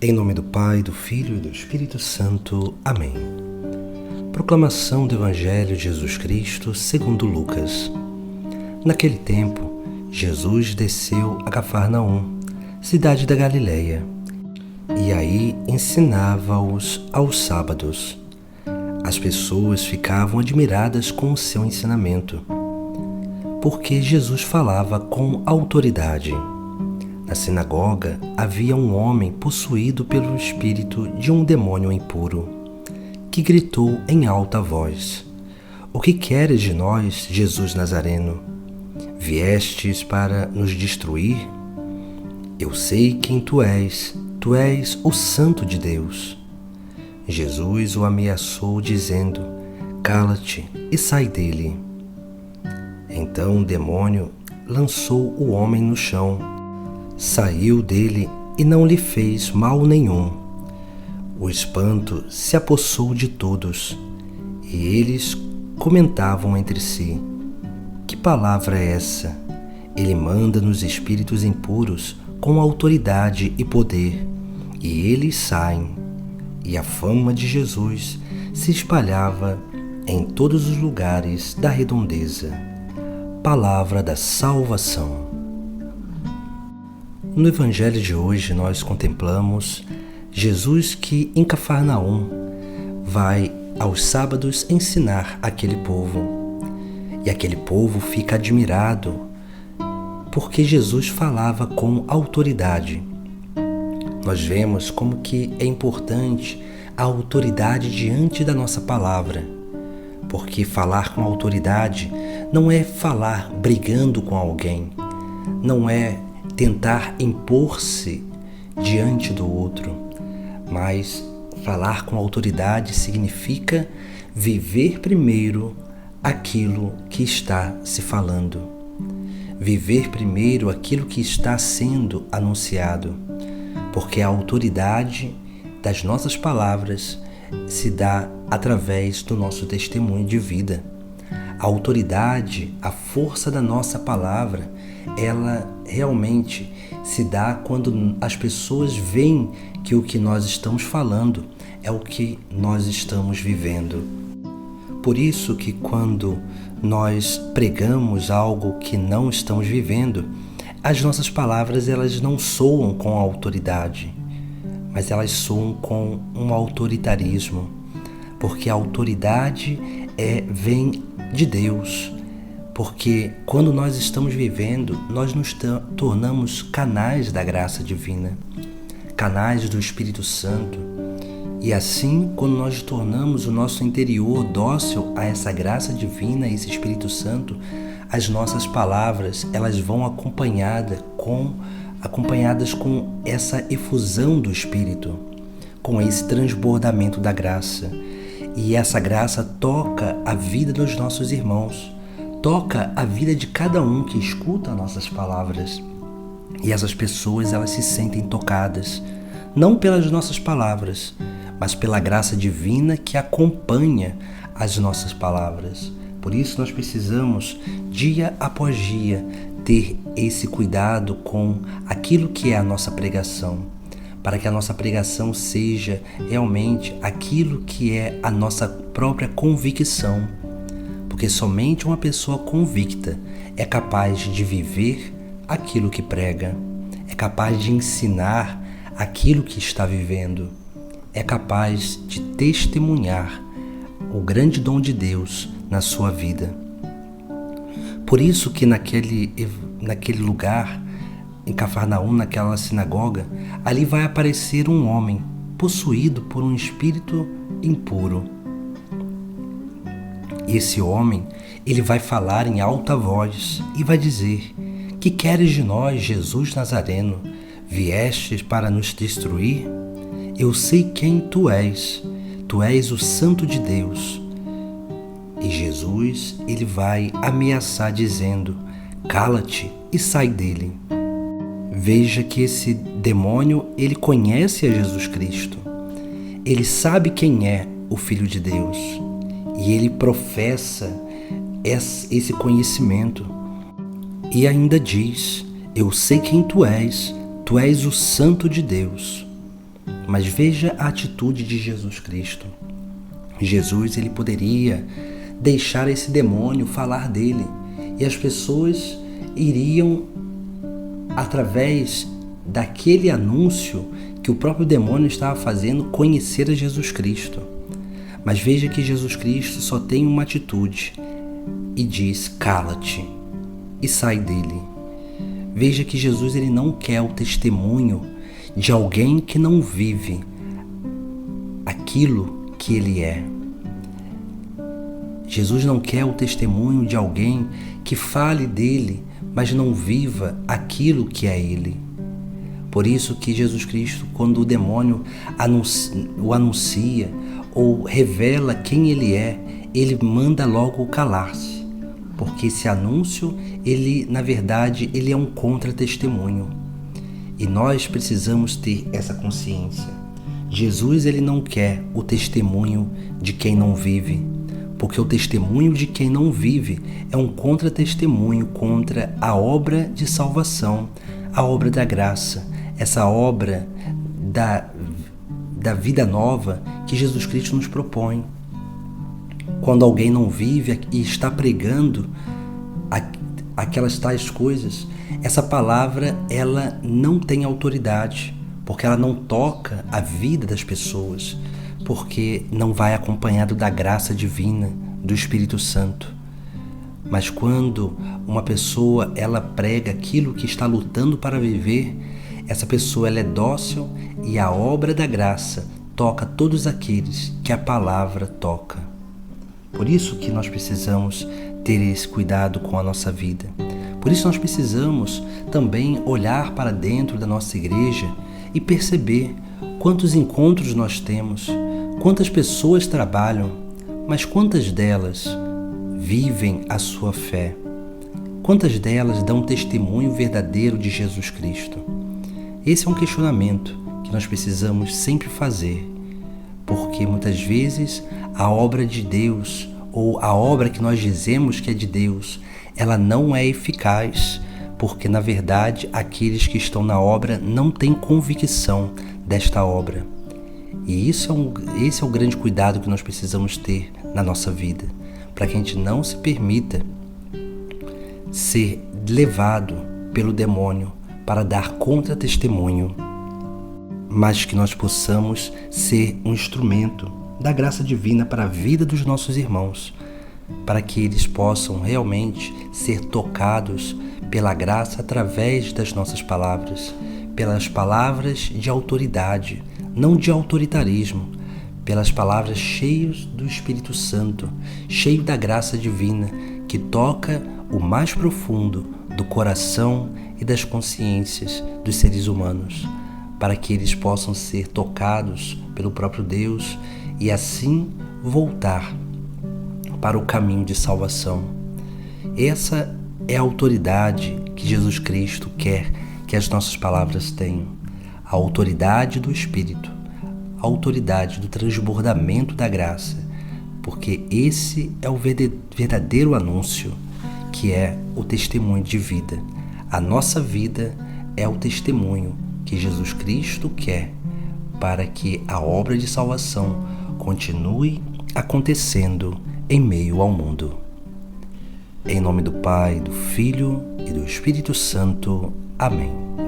Em nome do Pai, do Filho e do Espírito Santo. Amém. Proclamação do Evangelho de Jesus Cristo segundo Lucas. Naquele tempo, Jesus desceu a Cafarnaum, cidade da Galileia, e aí ensinava-os aos sábados. As pessoas ficavam admiradas com o seu ensinamento, porque Jesus falava com autoridade. Na sinagoga havia um homem possuído pelo espírito de um demônio impuro, que gritou em alta voz: "O que queres de nós, Jesus Nazareno? Viestes para nos destruir? Eu sei quem tu és o Santo de Deus." Jesus o ameaçou, dizendo: "Cala-te e sai dele." Então o demônio lançou o homem no chão, saiu dele e não lhe fez mal nenhum. O espanto se apossou de todos, e eles comentavam entre si: "Que palavra é essa? Ele manda nos espíritos impuros com autoridade e poder, e eles saem." E a fama de Jesus se espalhava em todos os lugares da redondeza. Palavra da salvação. No Evangelho de hoje nós contemplamos Jesus que em Cafarnaum vai aos sábados ensinar aquele povo. E aquele povo fica admirado porque Jesus falava com autoridade. Nós vemos como que é importante a autoridade diante da nossa palavra, porque falar com autoridade não é falar brigando com alguém, não é tentar impor-se diante do outro, mas falar com autoridade significa viver primeiro aquilo que está se falando, viver primeiro aquilo que está sendo anunciado, porque a autoridade das nossas palavras se dá através do nosso testemunho de vida. A autoridade, a força da nossa palavra, ela realmente se dá quando as pessoas veem que o que nós estamos falando é o que nós estamos vivendo. Por isso que quando nós pregamos algo que não estamos vivendo, as nossas palavras elas não soam com autoridade, mas elas soam com um autoritarismo, porque a autoridade vem de Deus, porque quando nós estamos vivendo, nós nos tornamos canais da graça divina, canais do Espírito Santo, e assim, quando nós tornamos o nosso interior dócil a essa graça divina, esse Espírito Santo, as nossas palavras elas vão acompanhadas com essa efusão do Espírito, com esse transbordamento da graça. E essa graça toca a vida dos nossos irmãos, toca a vida de cada um que escuta nossas palavras. E essas pessoas elas se sentem tocadas, não pelas nossas palavras, mas pela graça divina que acompanha as nossas palavras. Por isso nós precisamos, dia após dia, ter esse cuidado com aquilo que é a nossa pregação, para que a nossa pregação seja realmente aquilo que é a nossa própria convicção, porque somente uma pessoa convicta é capaz de viver aquilo que prega, é capaz de ensinar aquilo que está vivendo, é capaz de testemunhar o grande dom de Deus na sua vida. Por isso que naquele lugar, em Cafarnaum, naquela sinagoga, ali vai aparecer um homem possuído por um espírito impuro. E esse homem, ele vai falar em alta voz e vai dizer: "Que queres de nós, Jesus Nazareno? Viestes para nos destruir? Eu sei quem tu és o Santo de Deus." E Jesus, ele vai ameaçar dizendo: "Cala-te e sai dele." Veja que esse demônio, ele conhece a Jesus Cristo. Ele sabe quem é o Filho de Deus. E ele professa esse conhecimento. E ainda diz: "Eu sei quem tu és o Santo de Deus." Mas veja a atitude de Jesus Cristo. Jesus, ele poderia deixar esse demônio falar dele, e as pessoas iriam, através daquele anúncio que o próprio demônio estava fazendo, conhecer a Jesus Cristo. Mas veja que Jesus Cristo só tem uma atitude e diz: cala-te, e sai dele. Veja que Jesus, ele não quer o testemunho de alguém que não vive aquilo que ele é. Jesus não quer o testemunho de alguém que fale dele, mas não viva aquilo que é ele. Por isso que Jesus Cristo, quando o demônio o anuncia ou revela quem ele é, ele manda logo calar-se. Porque esse anúncio, ele, na verdade, ele é um contra-testemunho. E nós precisamos ter essa consciência. Jesus, ele não quer o testemunho de quem não vive, porque o testemunho de quem não vive é um contra-testemunho contra a obra de salvação, a obra da graça, essa obra da vida nova que Jesus Cristo nos propõe. Quando alguém não vive e está pregando aquelas tais coisas, essa palavra, ela não tem autoridade, porque ela não toca a vida das pessoas, porque não vai acompanhado da graça divina, do Espírito Santo. Mas quando uma pessoa, ela prega aquilo que está lutando para viver, essa pessoa, ela é dócil, e a obra da graça toca todos aqueles que a palavra toca. Por isso que nós precisamos ter esse cuidado com a nossa vida. Por isso nós precisamos também olhar para dentro da nossa igreja e perceber quantos encontros nós temos, quantas pessoas trabalham, mas quantas delas vivem a sua fé? Quantas delas dão testemunho verdadeiro de Jesus Cristo? Esse é um questionamento que nós precisamos sempre fazer, porque muitas vezes a obra de Deus, ou a obra que nós dizemos que é de Deus, ela não é eficaz, porque na verdade aqueles que estão na obra não têm convicção desta obra. E esse é o grande cuidado que nós precisamos ter na nossa vida, para que a gente não se permita ser levado pelo demônio para dar contra-testemunho, mas que nós possamos ser um instrumento da graça divina para a vida dos nossos irmãos, para que eles possam realmente ser tocados pela graça através das nossas palavras, pelas palavras de autoridade, não de autoritarismo, pelas palavras cheias do Espírito Santo, cheio da graça divina, que toca o mais profundo do coração e das consciências dos seres humanos, para que eles possam ser tocados pelo próprio Deus e assim voltar para o caminho de salvação. Essa é a autoridade que Jesus Cristo quer que as nossas palavras tenham, a autoridade do Espírito, a autoridade do transbordamento da graça, porque esse é o verdadeiro anúncio, que é o testemunho de vida. A nossa vida é o testemunho que Jesus Cristo quer para que a obra de salvação continue acontecendo em meio ao mundo. Em nome do Pai, do Filho e do Espírito Santo. Amém.